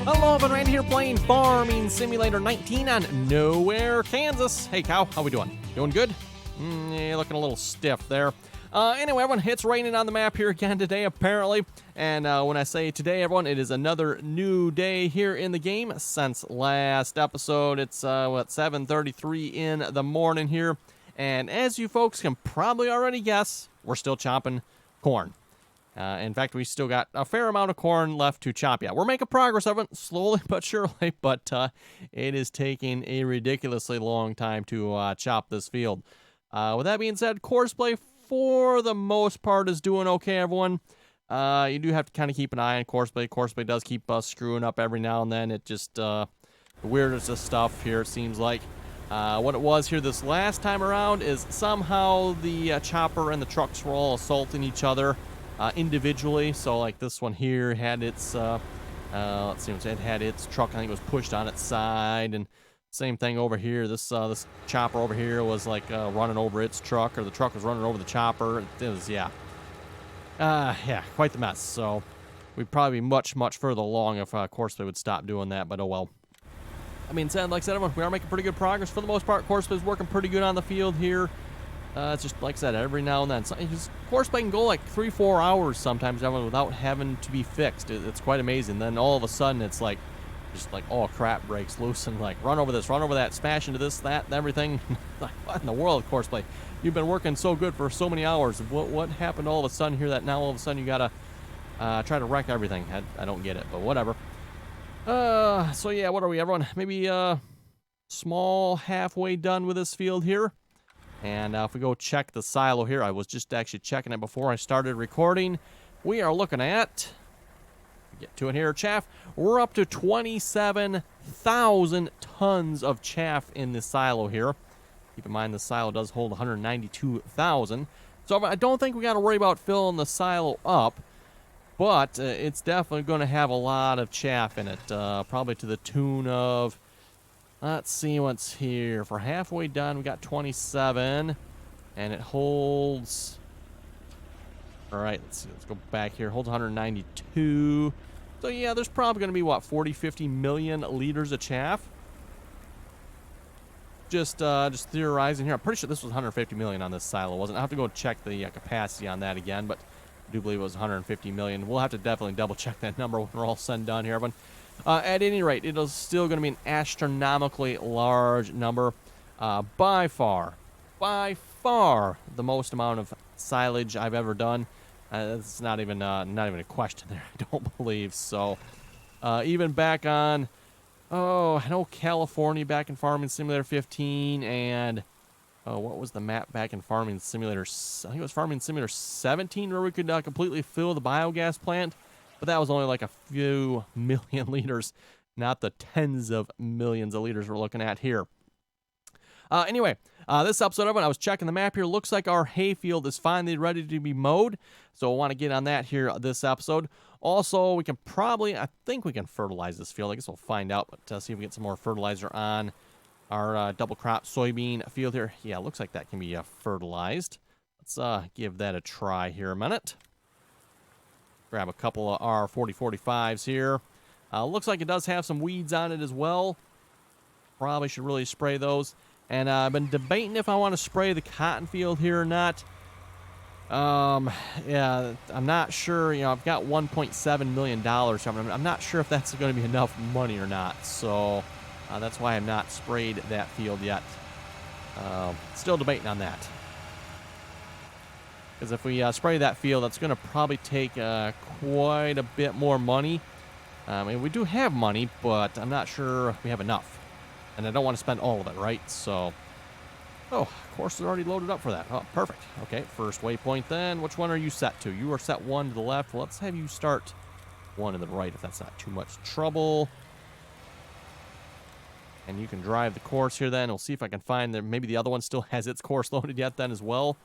Hello, everyone, right here playing Farming Simulator 19 on Nowhere, Kansas. Hey, Cow, how we doing? Doing good? Yeah, looking a little stiff there. Anyway, everyone, it's raining on the map here again today, apparently. And when I say today, everyone, it is another new day here in the game since last episode. It's, 7:33 in the morning here. And as you folks can probably already guess, we're still chopping corn. In fact, we still got a fair amount of corn left to chop yet. We're making progress, everyone, slowly but surely, but it is taking a ridiculously long time to chop this field. With that being said, Courseplay, for the most part, is doing okay, everyone. You do have to kind of keep an eye on Courseplay. Courseplay does keep screwing up every now and then. It just, the weirdest of stuff here, it seems like. What it was here this last time around is somehow the chopper and the trucks were all assaulting each other. Individually, so like this one here had its let's see, it had its truck, I think it was pushed on its side, and same thing over here. This chopper over here was like running over its truck, or the truck was running over the chopper. It was yeah, quite the mess. So we'd probably be much further along if Courseplay would stop doing that, but oh well. I mean, like I said, everyone, we are making pretty good progress for the most part. Courseplay's working pretty good on the field here. It's just, like I said, every now and then. Courseplay can go like 3-4 hours sometimes without having to be fixed. It's quite amazing. Then all of a sudden, it's like, just like, oh, crap breaks loose and like, run over this, run over that, smash into this, that, and everything. Like, what in the world, Courseplay? You've been working so good for so many hours. What happened all of a sudden here that now all of a sudden you gotta try to wreck everything? I don't get it, but whatever. So yeah, what are we, everyone? Maybe small halfway done with this field here. And if we go check the silo here, I was just actually checking it before I started recording. We are looking at, get to it here, chaff. We're up to 27,000 tons of chaff in this silo here. Keep in mind the silo does hold 192,000. So I don't think we got to worry about filling the silo up. But it's definitely going to have a lot of chaff in it. Probably to the tune of... Let's see what's here. For halfway done, we got 27, and it holds... All right, let's see. Let's go back here. It holds 192. So yeah, there's probably going to be, what, 40, 50 million liters of chaff? Just theorizing here. I'm pretty sure this was 150 million on this silo, wasn't it? I have to go check the capacity on that again, but I do believe it was 150 million. We'll have to definitely double check that number when we're all said and done here, everyone. At any rate, it is still going to be an astronomically large number. By far, the most amount of silage I've ever done. It's not even a question there. I don't believe so. Even back on, I know California back in Farming Simulator 15, and what was the map back in Farming Simulator? I think it was Farming Simulator 17, where we could completely fill the biogas plant. But that was only like a few million liters, not the tens of millions of liters we're looking at here. Anyway, this episode of it, I was checking the map here. Looks like our hayfield is finally ready to be mowed. So I want to get on that here this episode. Also, we can probably, I think we can fertilize this field. I guess we'll find out, but see if we get some more fertilizer on our double crop soybean field here. Yeah, looks like that can be fertilized. Let's give that a try here a minute. Grab a couple of R4045s here. Looks like it does have some weeds on it as well. Probably should really spray those. And I've been debating if I want to spray the cotton field here or not. Yeah, I'm not sure. You know, I've got $1.7 million. I'm not sure if that's going to be enough money or not. So that's why I've not sprayed that field yet. Still debating on that. Because if we spray that field, that's going to probably take quite a bit more money. I mean, we do have money, but I'm not sure we have enough. And I don't want to spend all of it, right? So, oh, course is already loaded up for that. Oh, perfect. Okay, first waypoint then. Which one are you set to? You are set one to the left. Well, let's have you start one to the right if that's not too much trouble. And you can drive the course here then. We'll see if I can find that maybe the other one still has its course loaded yet then as well.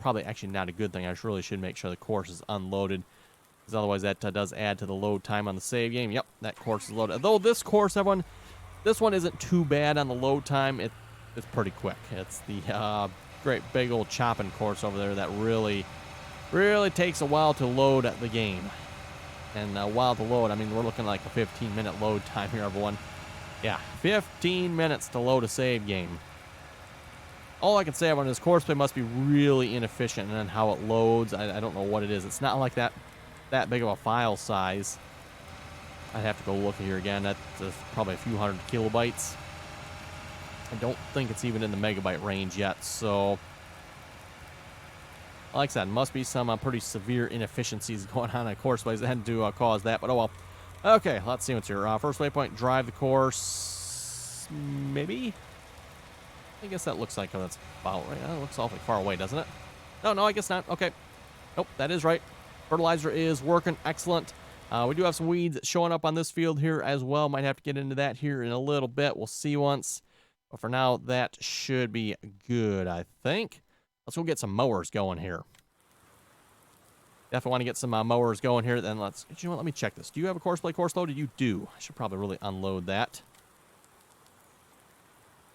Probably actually not a good thing. I really should make sure the course is unloaded, because otherwise that does add to the load time on the save game. Yep, that course is loaded. Though this course, everyone, This one isn't too bad on the load time. It's pretty quick. It's the great big old chopping course over there that really takes a while to load the game. And while to load, I mean, we're looking like a 15-minute load time here, everyone. Yeah, 15 minutes to load a save game. All I can say about this Courseplay must be really inefficient in how it loads. I don't know what it is. It's not like that big of a file size. I'd have to go look here again. That's probably a few hundred kilobytes. I don't think it's even in the megabyte range yet. So, like I said, must be some pretty severe inefficiencies going on at Courseplays that had to cause that. But oh well. Okay, let's see what's here. First waypoint, drive the course. Maybe? I guess that looks like that's about right. That looks awfully far away, doesn't it? No, I guess not. Okay. Nope, that is right. Fertilizer is working. Excellent. We do have some weeds showing up on this field here as well. Might have to get into that here in a little bit. We'll see once. But for now, that should be good, I think. Let's go get some mowers going here. Definitely want to get some mowers going here. Then you know what? Let me check this. Do you have a Courseplay course loaded? You do. I should probably really unload that.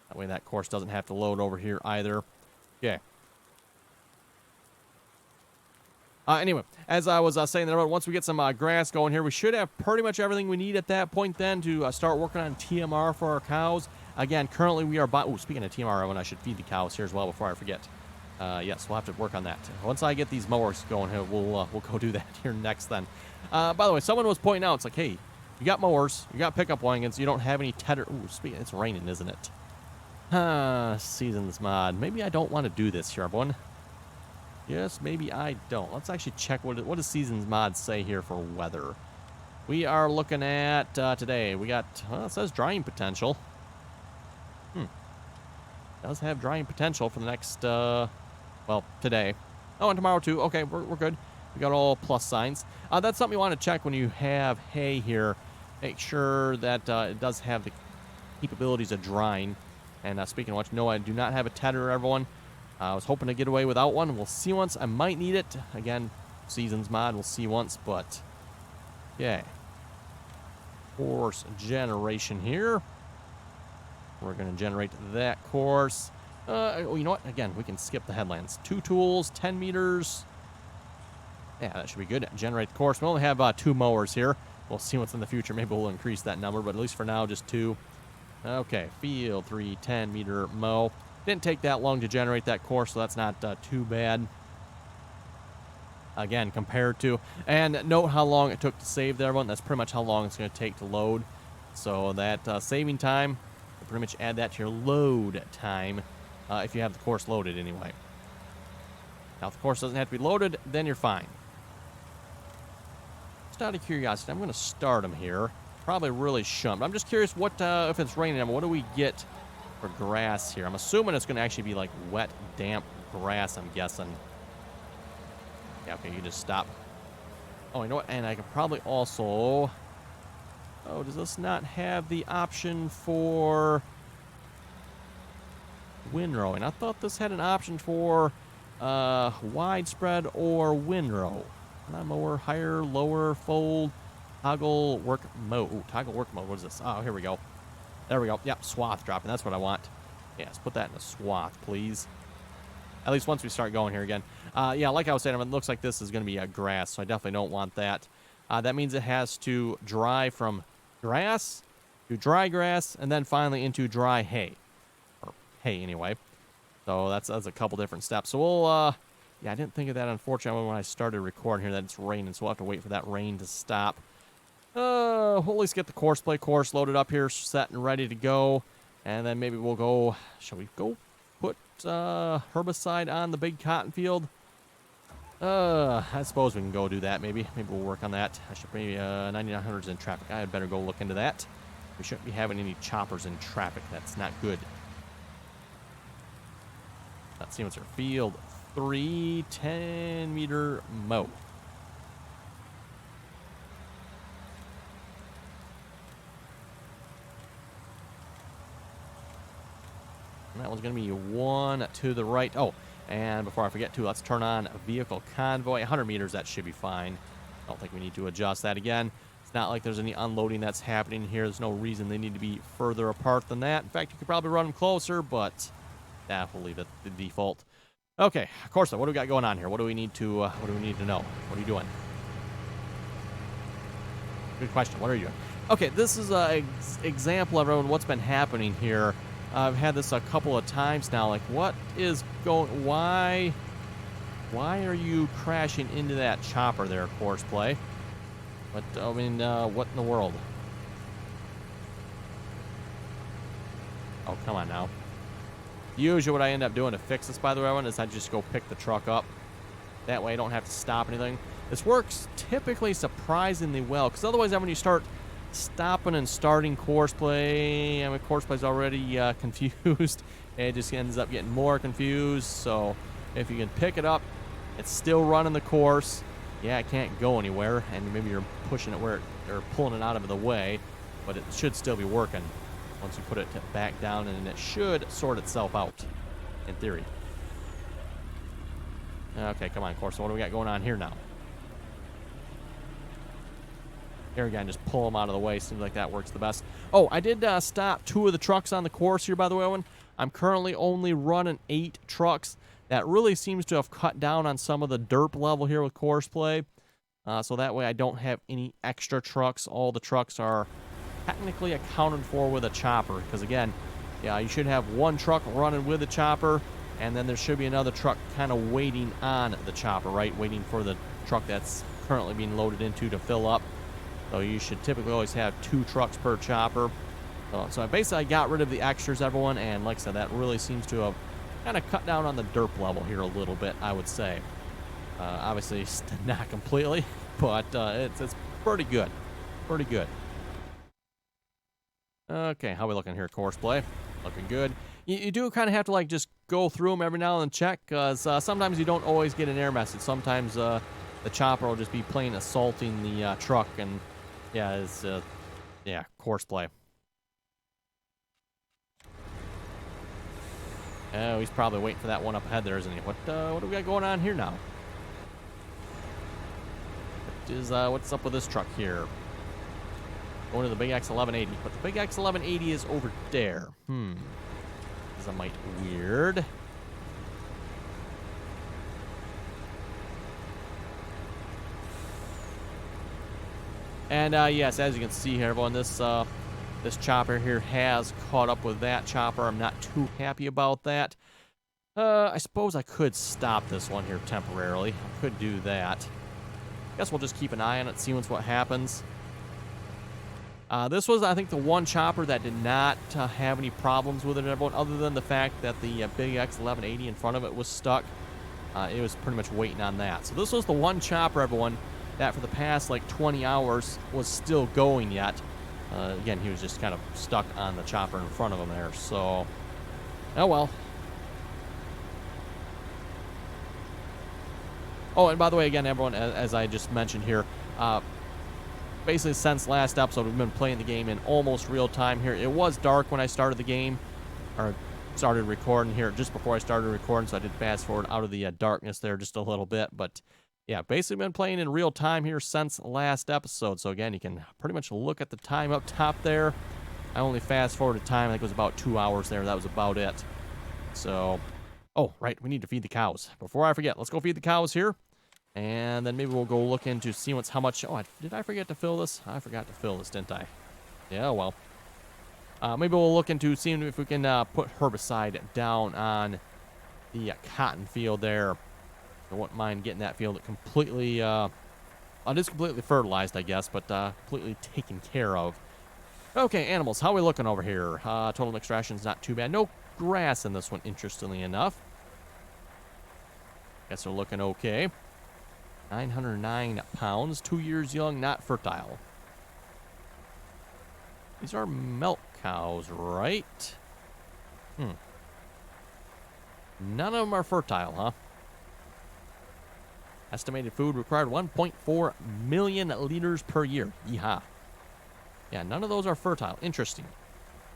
That way that course doesn't have to load over here either. Okay. Anyway, as I was saying there, once we get some grass going here, we should have pretty much everything we need at that point then to start working on TMR for our cows. Again, currently we are buying... Oh, speaking of TMR, I should feed the cows here as well before I forget. Yes, we'll have to work on that. Once I get these mowers going here, we'll go do that here next then. By the way, someone was pointing out, it's like, hey, you got mowers, you got pickup wagons, you don't have any tether... Ooh, speaking, it's raining, isn't it? Seasons mod. Maybe I don't want to do this here, everyone. Yes, maybe I don't. Let's actually check what does Seasons mod say here for weather. We are looking at today. We got, well, it says drying potential. Does have drying potential for the next, well, today. Oh, and tomorrow too. Okay, we're good. We got all plus signs. That's something you want to check when you have hay here. Make sure that it does have the capabilities of drying. And speaking of which, no, I do not have a tether, everyone. I was hoping to get away without one. We'll see once. I might need it. Again, Seasons mod, we'll see once, but yeah. Course generation here. We're going to generate that course. You know what? Again, we can skip the headlands. 2 tools, 10 meters. Yeah, that should be good. Generate the course. We only have 2 mowers here. We'll see what's in the future. Maybe we'll increase that number, but at least for now, just 2. Okay, field 3, 10-meter mow. Didn't take that long to generate that course, so that's not too bad. Again, compared to... And note how long it took to save there, everyone. That's pretty much how long it's going to take to load. So that saving time, you'll pretty much add that to your load time if you have the course loaded anyway. Now, if the course doesn't have to be loaded, then you're fine. Just out of curiosity, I'm going to start them here. Probably really shouldn't. But I'm just curious what if it's raining, what do we get for grass here? I'm assuming it's going to actually be like wet, damp grass, I'm guessing. Yeah, okay, you just stop. Oh, you know what? And I could probably also... Oh, does this not have the option for windrowing? I thought this had an option for widespread or windrow. Not mower, higher, lower, fold, toggle, work mode. Ooh, toggle work mode. What is this? Oh, here we go. There we go. Yep, swath dropping. That's what I want. Yeah, let's put that in a swath, please. At least once we start going here again. Yeah, like I was saying, it looks like this is going to be grass, so I definitely don't want that. That means it has to dry from grass to dry grass, and then finally into dry hay. Or hay, anyway. So that's a couple different steps. So we'll, yeah, I didn't think of that, unfortunately, when I started recording here, that it's raining, so we'll have to wait for that rain to stop. We'll at least get the Courseplay course loaded up here, set and ready to go. And then maybe we'll go, shall we go put herbicide on the big cotton field? I suppose we can go do that, maybe. Maybe we'll work on that. I should maybe 9900's in traffic. I had better go look into that. We shouldn't be having any choppers in traffic. That's not good. Let's see what's our field. 3, 10-meter mow. And that one's going to be 1 to the right. Oh, and before I forget to, let's turn on vehicle convoy. 100 meters, that should be fine. I don't think we need to adjust that again. not like there's any unloading that's happening here. There's no reason they need to be further apart than that. In fact, you could probably run them closer, but we'll leave it the default. Okay, of course. What do we got going on here? What do we need to know? What are you doing? Good question. What are you doing? Okay, this is an example, everyone, what's been happening here. I've had this a couple of times now. Like, what is going? Why are you crashing into that chopper there, Courseplay? What what in the world? Oh, come on now. Usually what I end up doing to fix this, by the way, everyone, is I just go pick the truck up. That way I don't have to stop anything. This works typically surprisingly well, because otherwise when you start stopping and starting Courseplay, Courseplay's already confused. It just ends up getting more confused. So if you can pick it up, it's still running the course. Yeah, it can't go anywhere, and maybe you're pushing it or pulling it out of the way, but it should still be working once you put it back down, and it should sort itself out, in theory. Okay, come on, Course. What do we got going on here now? Here again, just pull them out of the way. Seems like that works the best. Oh, I did stop 2 of the trucks on the course here, by the way, Owen. I'm currently only running 8 trucks. That really seems to have cut down on some of the derp level here with Courseplay. So that way I don't have any extra trucks. All the trucks are technically accounted for with a chopper. Because again, yeah, you should have 1 truck running with a chopper, and then there should be another truck kind of waiting on the chopper, right? Waiting for the truck that's currently being loaded into to fill up. So you should typically always have 2 trucks per chopper. So I basically got rid of the extras, everyone, and like I said, that really seems to have kind of cut down on the derp level here a little bit, I would say. Obviously, not completely, but it's pretty good. Pretty good. Okay, how we looking here, Courseplay? Looking good. You do kind of have to like just go through them every now and then, check, because sometimes you don't always get an error message. Sometimes the chopper will just be plain assaulting the truck, and yeah, it's Courseplay. Oh, he's probably waiting for that one up ahead there, isn't he? What do we got going on here now? What's up with this truck here? Going to the big X1180, but the big X1180 is over there. This is a mite weird. And yes, as you can see here, everyone, this chopper here has caught up with that chopper. I'm not too happy about that. I suppose I could stop this one here temporarily. I could do that. Guess we'll just keep an eye on it, see what happens. This was, I think, the one chopper that did not have any problems with it, everyone, other than the fact that the big X1180 in front of it was stuck. It was pretty much waiting on that. So this was the one chopper, everyone, that for the past like 20 hours was still going yet. Again, he was just kind of stuck on the chopper in front of him there. So, oh well. Oh, and by the way, again, everyone, as I just mentioned here, basically since last episode, we've been playing the game in almost real time here. It was dark when I started the game, or started recording here just before I started recording, so I did fast forward out of the darkness there just a little bit. But yeah, basically been playing in real time here since last episode. So again, you can pretty much look at the time up top there. I only fast forwarded time, I think it was about 2 hours there. That was about it. So, oh, right, we need to feed the cows. Before I forget, let's go feed the cows here. And then maybe we'll go look into seeing how much... Oh, did I forget to fill this? I forgot to fill this, didn't I? Yeah, well. Maybe we'll look into seeing if we can put herbicide down on the cotton field there. I wouldn't mind getting that field completely... it is completely fertilized, I guess, but completely taken care of. Okay, animals, how are we looking over here? Total mixed ration's not too bad. No grass in this one, interestingly enough. Guess we're looking okay. 909 pounds, 2 years young, not fertile. These are milk cows, right? None of them are fertile, huh? Estimated food required 1.4 million liters per year. Yeehaw. Yeah, none of those are fertile. Interesting.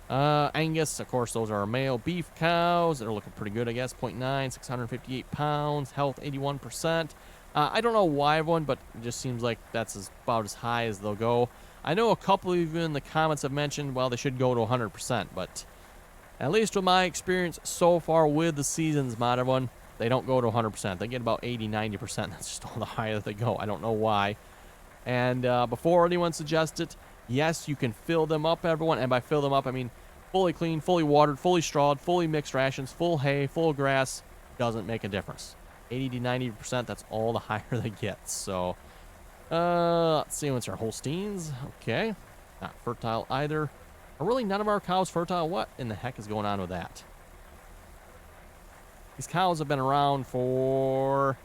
Angus, of course, those are male beef cows. They're looking pretty good, I guess. 0.9, 658 pounds. Health, 81%. I don't know why, everyone, but it just seems like that's about as high as they'll go. I know a couple of you in the comments have mentioned, well, they should go to 100%, but at least with my experience so far with the seasons modded one, they don't go to 100%. They get about 80, 90%. That's just all the higher that they go. I don't know why. And before anyone suggests it, yes, you can fill them up, everyone. And by fill them up, I mean fully clean, fully watered, fully strawed, fully mixed rations, full hay, full grass. Doesn't make a difference. 80 to 90%, that's all the higher they get. So, let's see what's our Holsteins. Okay. Not fertile either. Are really none of our cows fertile? What in the heck is going on with that? These cows have been around for...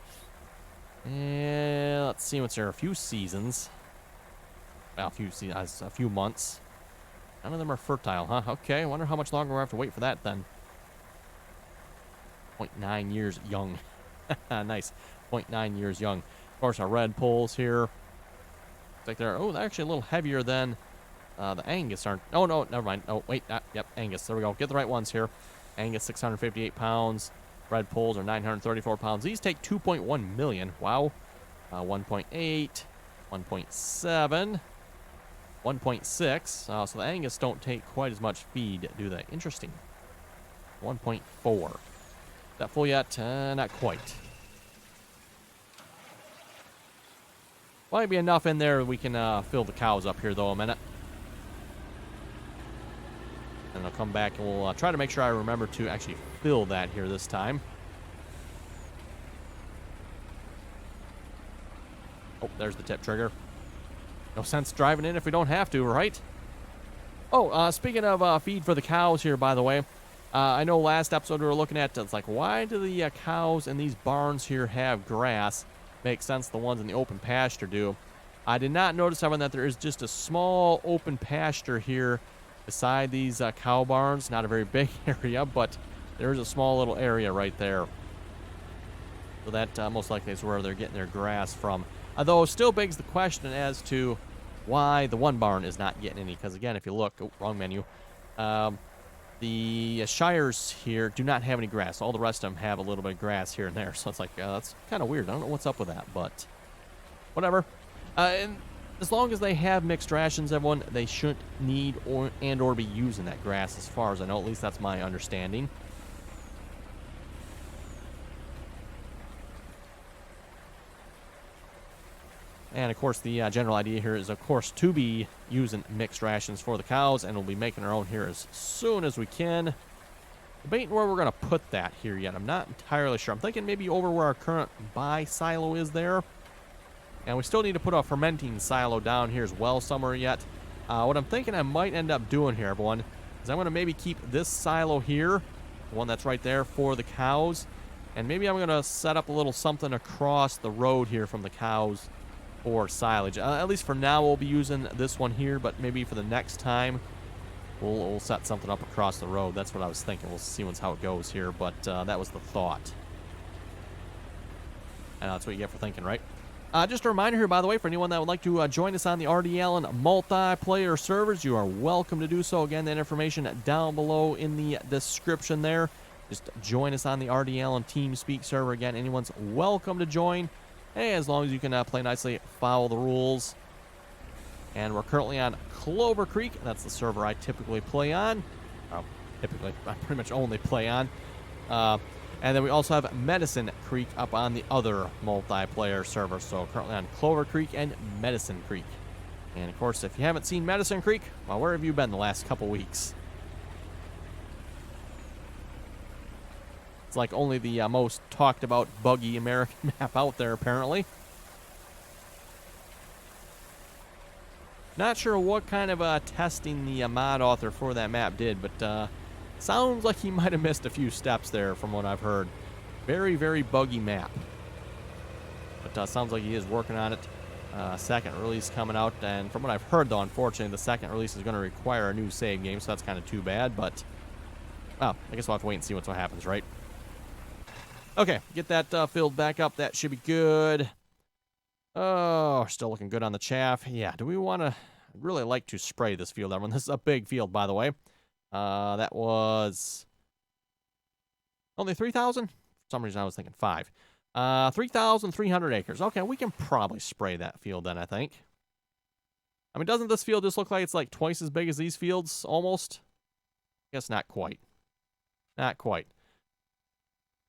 let's see what's there. A few seasons. Well, a few months. None of them are fertile, huh? Okay, I wonder how much longer we'll have to wait for that then. 0.9 years young. Nice. 0.9 years young. Of course, our red poles here. Looks like they're actually a little heavier than the Angus aren't. Oh, no, never mind. Oh, wait. Yep, Angus. There we go. Get the right ones here. Angus, 658 pounds. Red poles are 934 pounds. These take 2.1 million. Wow. 1.8, 1.7, 1.6. So the Angus don't take quite as much feed, do they? Interesting. 1.4. Is that full yet? Not quite. Might be enough in there we can fill the cows up here, though, a minute. And I'll come back and we'll try to make sure I remember to actually fill that here this time. Oh, there's the tip trigger. No sense driving in if we don't have to, right? Oh, speaking of feed for the cows here, by the way, I know last episode we were looking at, it's like, why do the cows in these barns here have grass? Makes sense, the ones in the open pasture do. I did not notice, everyone, that there is just a small open pasture here beside these cow barns. Not a very big area, but there is a small little area right there. So that most likely is where they're getting their grass from. Although, still begs the question as to why the one barn is not getting any. Because, again, if you look... Oh, wrong menu. The shires here do not have any grass. All the rest of them have a little bit of grass here and there. So it's like, that's kind of weird. I don't know what's up with that, but whatever. And as long as they have mixed rations, everyone, they shouldn't need or be using that grass as far as I know. At least that's my understanding. And, of course, the general idea here is, of course, to be using mixed rations for the cows, and we'll be making our own here as soon as we can. Debating where we're going to put that here yet. I'm not entirely sure. I'm thinking maybe over where our current buy silo is there. And we still need to put a fermenting silo down here as well somewhere yet. What I'm thinking I might end up doing here, everyone, is I'm going to maybe keep this silo here, the one that's right there, for the cows. And maybe I'm going to set up a little something across the road here from the cows for silage. At least for now, we'll be using this one here, but maybe for the next time, we'll set something up across the road. That's what I was thinking. We'll see how it goes here, but that was the thought. And that's what you get for thinking, right? Just a reminder here, by the way, for anyone that would like to join us on the RDAllen multiplayer servers, you are welcome to do so. Again, that information down below in the description there. Just join us on the RDAllen TeamSpeak server. Again, anyone's welcome to join. Hey, as long as you can play nicely, follow the rules. And we're currently on Clover Creek. That's the server I typically play on. Oh, typically, I pretty much only play on. And then we also have Medicine Creek up on the other multiplayer server. So currently on Clover Creek and Medicine Creek. And of course, if you haven't seen Medicine Creek, well, where have you been the last couple weeks? It's like only the most talked about buggy American map out there, apparently. Not sure what kind of testing the mod author for that map did, but sounds like he might have missed a few steps there from what I've heard. Very, very buggy map. But sounds like he is working on it. Second release coming out, and from what I've heard, though, unfortunately, the second release is going to require a new save game, so that's kind of too bad, but, well, I guess we'll have to wait and see what happens, right? Okay, get that filled back up. That should be good. Oh, still looking good on the chaff. Yeah, do we want to... I'd really like to spray this field, everyone. This is a big field, by the way. That was... only 3,000? For some reason, I was thinking 5. 3,300 acres. Okay, we can probably spray that field then, I think. I mean, doesn't this field just look like it's like twice as big as these fields, almost? Guess not quite. Not quite.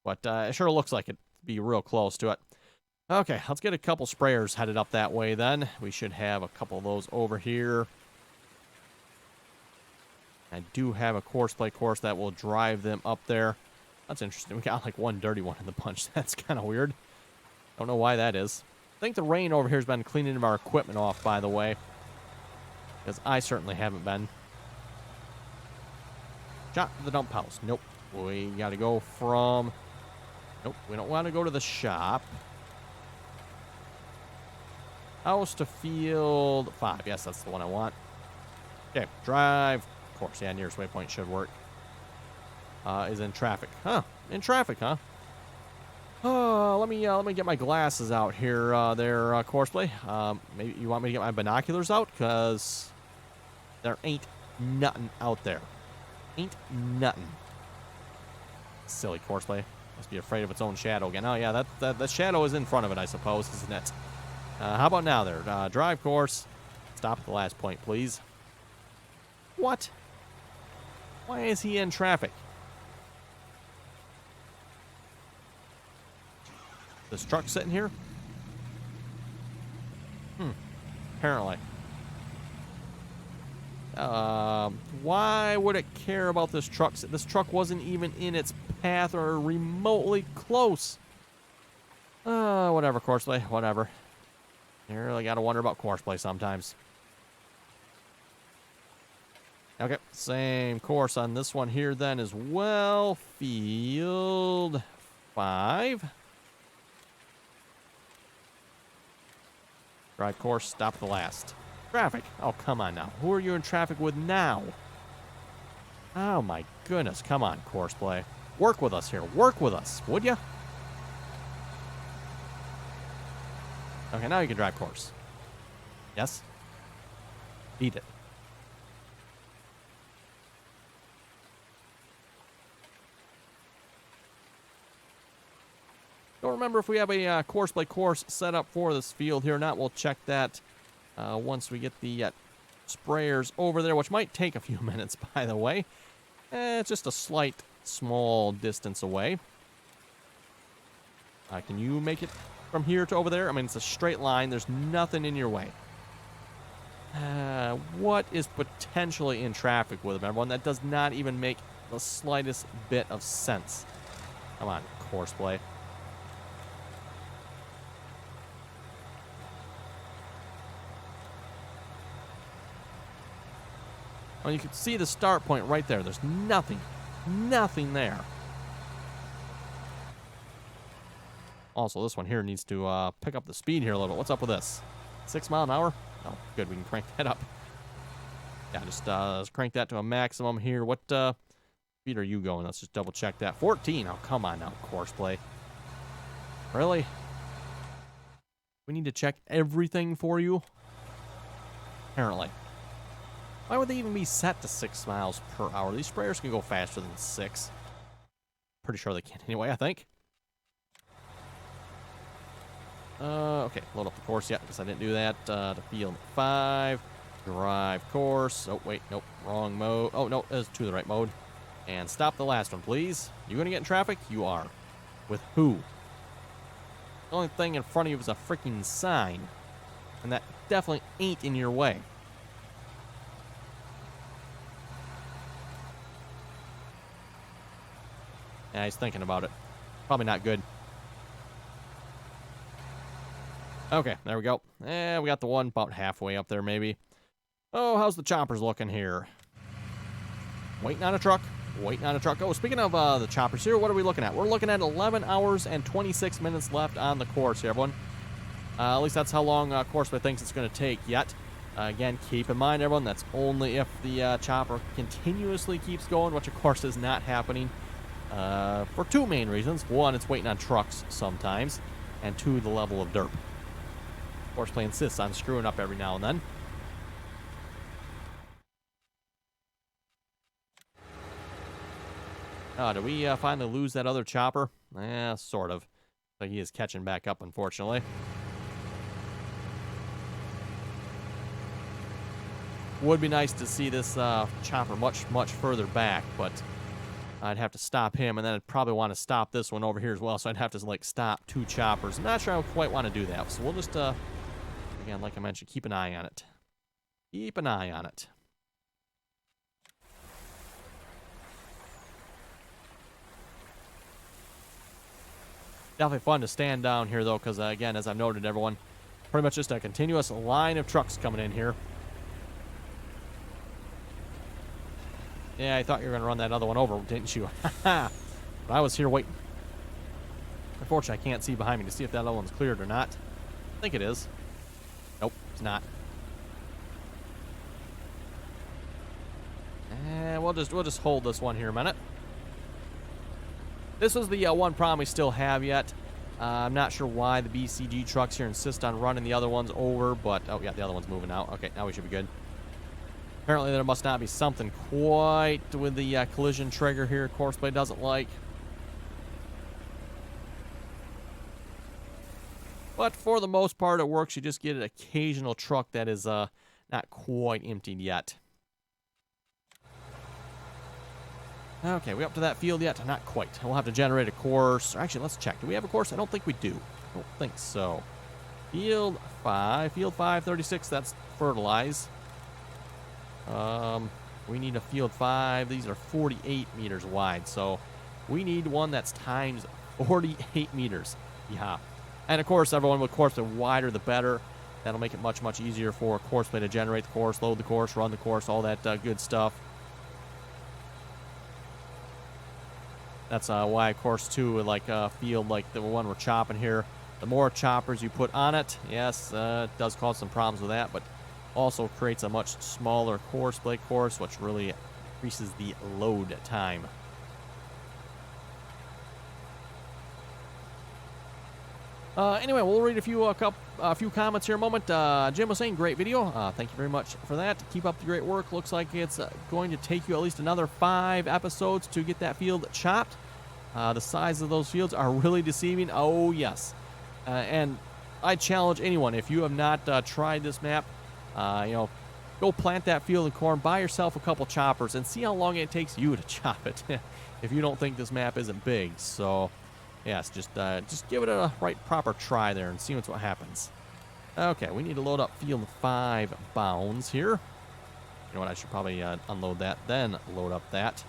But it sure looks like it'd be real close to it. Okay, let's get a couple sprayers headed up that way then. We should have a couple of those over here. I do have a Courseplay course that will drive them up there. That's interesting. We got like one dirty one in the bunch. That's kind of weird. Don't know why that is. I think the rain over here has been cleaning our equipment off, by the way. Because I certainly haven't been. Shot to the dump house. Nope. We got to go from... Nope, we don't want to go to the shop. House to field 5. Yes, that's the one I want. Okay, drive. Of course, yeah, nearest waypoint should work. Is in traffic. Huh, in traffic, huh? Let me get my glasses out here, Courseplay. Maybe you want me to get my binoculars out? Because there ain't nothing out there. Ain't nothing. Silly Courseplay. Must be afraid of its own shadow again. Oh, yeah, that shadow is in front of it, I suppose, isn't it? How about now there? Drive course. Stop at the last point, please. What? Why is he in traffic? This truck sitting here? Apparently. Why would it care about this truck? This truck wasn't even in its path or remotely close. Whatever, Courseplay. Whatever. You really gotta wonder about Courseplay sometimes. Okay, same course on this one here then as well. Field 5. Drive course, stop the last. Traffic. Oh, come on now. Who are you in traffic with now? Oh, my goodness. Come on, Courseplay. Work with us here. Work with us, would you? Okay, now you can drive course. Yes? Beat it. Don't remember if we have a Courseplay course set up for this field here or not. We'll check that once we get the sprayers over there, which might take a few minutes, by the way. It's just a slight, small distance away. Can you make it from here to over there? I mean, it's a straight line. There's nothing in your way. What is potentially in traffic with them, everyone? That does not even make the slightest bit of sense. Come on, Courseplay. Well, you can see the start point right there. There's nothing there. Also, this one here needs to pick up the speed here a little bit. What's up with this? 6 mile an hour? Oh, good. We can crank that up. Yeah, just crank that to a maximum here. What speed are you going? Let's just double check that. 14. Oh, come on now, Courseplay. Really? We need to check everything for you? Apparently. Why would they even be set to 6 miles per hour? These sprayers can go faster than 6. Pretty sure they can anyway, I think. Okay, load up the course. Yeah, because I didn't do that. To field 5. Drive course. Oh, wait, nope. Wrong mode. Oh, no, it's to the right mode. And stop the last one, please. You gonna get in traffic? You are. With who? The only thing in front of you is a freaking sign. And that definitely ain't in your way. Yeah, he's thinking about it. Probably not good. Okay, there we go. We got the one about halfway up there, maybe. Oh, how's the choppers looking here? Waiting on a truck. Waiting on a truck. Oh, speaking of the choppers here, what are we looking at? We're looking at 11 hours and 26 minutes left on the course here, everyone. At least that's how long Courseplay thinks it's going to take yet. Again, keep in mind, everyone, that's only if the chopper continuously keeps going, which, of course, is not happening. For 2 main reasons. 1, it's waiting on trucks sometimes. And 2, the level of dirt. Courseplay insists on screwing up every now and then. Did we finally lose that other chopper? Sort of. But he is catching back up, unfortunately. Would be nice to see this chopper much, much further back, but I'd have to stop him, and then I'd probably want to stop this one over here as well, so I'd have to, like, stop 2 choppers. I'm not sure I would quite want to do that, so we'll just, again, like I mentioned, keep an eye on it. Keep an eye on it. Definitely fun to stand down here, though, because, again, as I've noted, everyone, pretty much just a continuous line of trucks coming in here. Yeah, I thought you were going to run that other one over, didn't you? But I was here waiting. Unfortunately, I can't see behind me to see if that other one's cleared or not. I think it is. Nope, it's not. And we'll just hold this one here a minute. This was the one problem we still have yet. I'm not sure why the BCG trucks here insist on running the other ones over, but oh yeah, the other one's moving out. Okay, now we should be good. Apparently there must not be something quite with the collision trigger here Courseplay doesn't like. But for the most part it works. You just get an occasional truck that is not quite emptied yet. Okay, we up to that field yet? Not quite. We'll have to generate a course. Actually, let's check. Do we have a course? I don't think we do. I don't think so. Field 5. Field 5, 36. That's fertilize. We need a field 5. These are 48 meters wide. So we need one that's times 48 meters. Yeah. And of course, everyone with course, the wider the better. That'll make it much, much easier for Courseplay to generate the course, load the course, run the course, all that good stuff. That's why, of course, too, like a field like the one we're chopping here, the more choppers you put on it, yes, it does cause some problems with that, but also creates a much smaller Courseplay course, which really increases the load time. Anyway, we'll read a few comments here in a moment. Jim was saying, great video. Thank you very much for that. Keep up the great work. Looks like it's going to take you at least another 5 episodes to get that field chopped. The size of those fields are really deceiving. Oh, yes. And I challenge anyone, if you have not tried this map, go plant that field of corn, buy yourself a couple choppers, and see how long it takes you to chop it if you don't think this map isn't big. So... yes, just give it a proper try there and see what happens. Okay, we need to load up field 5 bounds here. You know what, I should probably unload that, then load up that.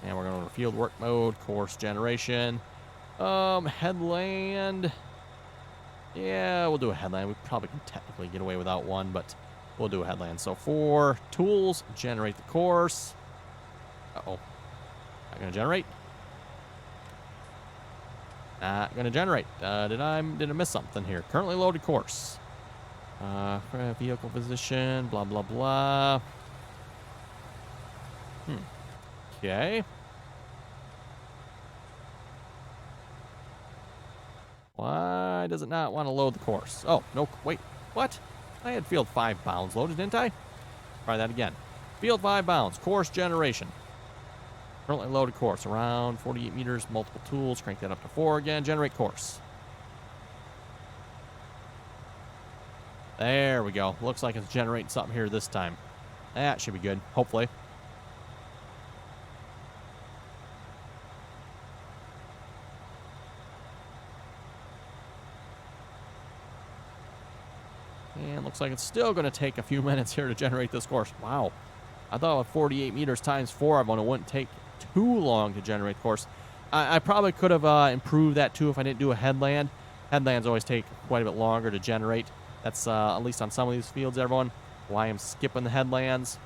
And we're going to field work mode, course generation. Headland. Yeah, we'll do a headland. We probably can technically get away without one, but we'll do a headland. So for tools, generate the course. Uh-oh. Not going to generate. Not going to generate. Did I miss something here? Currently loaded course. Vehicle position, blah, blah, blah. Okay. Why does it not want to load the course? Oh, no, wait, what? I had field 5 bounds loaded, didn't I? Try that again. Field 5 bounds, course generation. Currently loaded course, around 48 meters, multiple tools, crank that up to 4 again, generate course. There we go. Looks like it's generating something here this time. That should be good, hopefully. And looks like it's still going to take a few minutes here to generate this course. Wow. I thought with 48 meters times 4 of them, it wouldn't take too long to generate course. I probably could have improved that too if I didn't do a headland. Headlands always take quite a bit longer to generate. That's at least on some of these fields, everyone, why I'm skipping the headlands.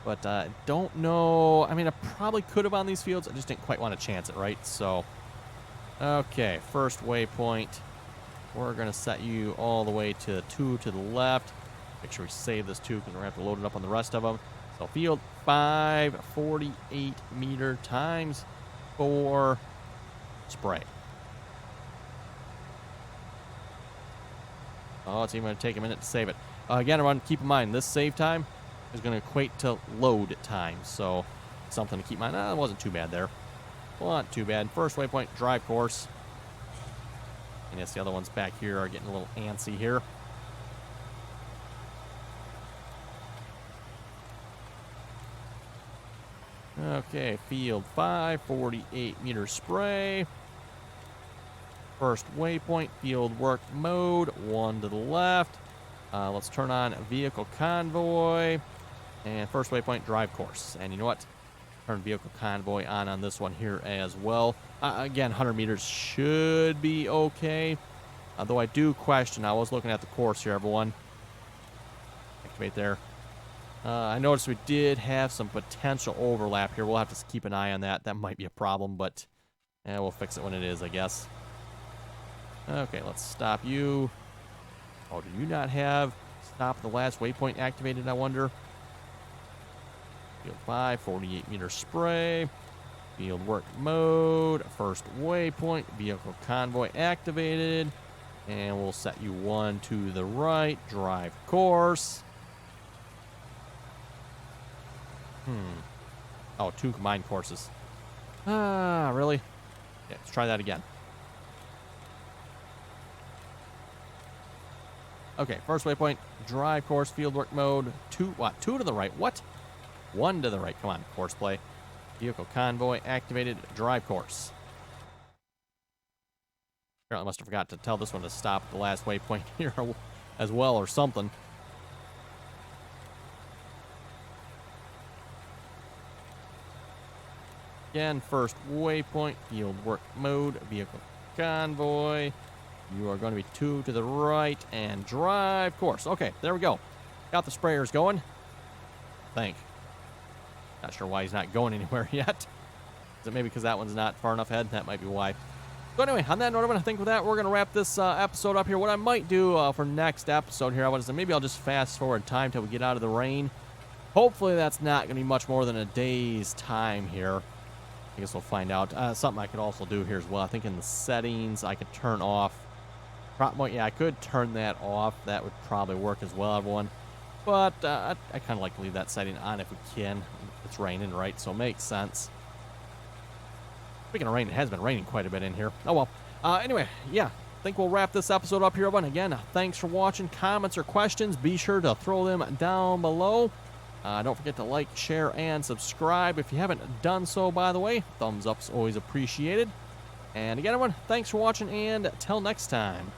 But don't know. I mean, I probably could have on these fields. I just didn't quite want to chance it, right? So, okay, first waypoint. We're going to set you all the way to 2 to the left. Make sure we save this too, because we're going to have to load it up on the rest of them. So field 5, 48 meter times 4 spray. Oh, it's even going to take a minute to save it. Again, everyone, keep in mind, this save time is going to equate to load time. So something to keep in mind. It wasn't too bad there. Not too bad. First waypoint, drive course. And yes, the other ones back here are getting a little antsy here. Okay, field 5, 48 meter spray. First waypoint, field work mode, 1 to the left. Let's turn on vehicle convoy. And first waypoint, drive course. And you know what? Turn vehicle convoy on this one here as well. Again, 100 meters should be okay. Though I do question, I was looking at the course here, everyone. Activate there. I noticed we did have some potential overlap here. We'll have to keep an eye on that. That might be a problem, but we'll fix it when it is, I guess. Okay, let's stop you. Oh, do you not have stop the last waypoint activated, I wonder? Field 5, 48 meter spray. Field work mode. First waypoint. Vehicle convoy activated. And we'll set you 1 to the right. Drive course. Oh, 2 combined courses. Really? Yeah, let's try that again. Okay, first waypoint, drive course, fieldwork mode, 2 to the right, what? 1 to the right, come on, Courseplay. Vehicle convoy activated, drive course. Apparently must have forgot to tell this one to stop at the last waypoint here as well or something. Again, first waypoint, field work mode, vehicle convoy. You are going to be 2 to the right and drive course. Okay, there we go. Got the sprayers going. I think. Not sure why he's not going anywhere yet. Is it maybe because that one's not far enough ahead? That might be why. So anyway, on that note, I think with that, we're going to wrap this episode up here. What I might do for next episode here, I want to say maybe I'll just fast forward time till we get out of the rain. Hopefully that's not going to be much more than a day's time here. I guess we'll find out. Something I could also do here as well. I think in the settings, I could turn off. Yeah, I could turn that off. That would probably work as well, everyone. But I kind of like to leave that setting on if we can. It's raining, right? So it makes sense. Speaking of rain, it has been raining quite a bit in here. Oh, well. Anyway, yeah. I think we'll wrap this episode up here, everyone. Again, thanks for watching. Comments or questions, be sure to throw them down below. Don't forget to like, share, and subscribe if you haven't done so, by the way. Thumbs up's always appreciated. And again, everyone, thanks for watching, and till next time.